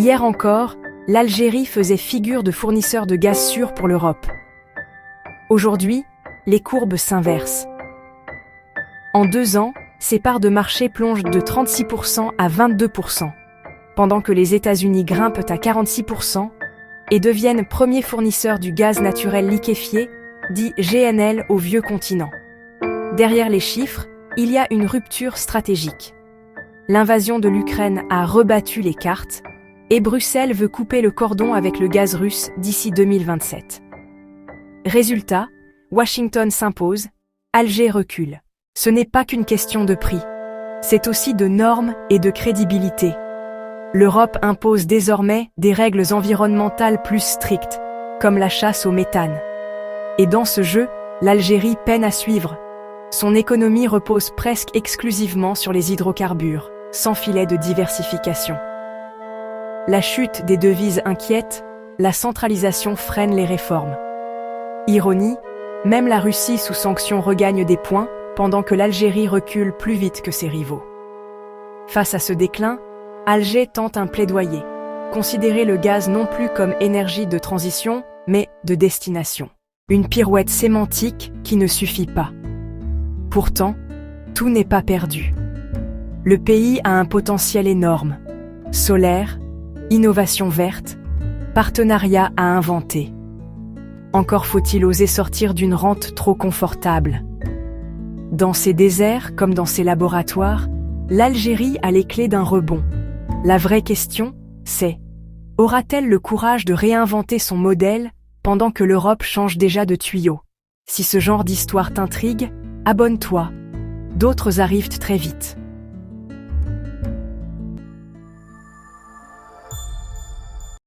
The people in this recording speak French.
Hier encore, l'Algérie faisait figure de fournisseur de gaz sûr pour l'Europe. Aujourd'hui, les courbes s'inversent. En 2 ans, ces parts de marché plongent de 36% à 22%, pendant que les États-Unis grimpent à 46% et deviennent premiers fournisseurs du gaz naturel liquéfié, dit GNL, au vieux continent. Derrière les chiffres, il y a une rupture stratégique. L'invasion de l'Ukraine a rebattu les cartes et Bruxelles veut couper le cordon avec le gaz russe d'ici 2027. Résultat, Washington s'impose, Alger recule. Ce n'est pas qu'une question de prix, c'est aussi de normes et de crédibilité. L'Europe impose désormais des règles environnementales plus strictes, comme la chasse au méthane. Et dans ce jeu, l'Algérie peine à suivre. Son économie repose presque exclusivement sur les hydrocarbures, sans filet de diversification. La chute des devises inquiète, la centralisation freine les réformes. Ironie, même la Russie sous sanctions regagne des points, pendant que l'Algérie recule plus vite que ses rivaux. Face à ce déclin, Alger tente un plaidoyer, considérer le gaz non plus comme énergie de transition, mais de destination. Une pirouette sémantique qui ne suffit pas. Pourtant, tout n'est pas perdu. Le pays a un potentiel énorme. Solaire, innovation verte, partenariat à inventer. Encore faut-il oser sortir d'une rente trop confortable. Dans ses déserts comme dans ses laboratoires, l'Algérie a les clés d'un rebond. La vraie question, c'est: aura-t-elle le courage de réinventer son modèle pendant que l'Europe change déjà de tuyau? Si ce genre d'histoire t'intrigue, abonne-toi. D'autres arrivent très vite.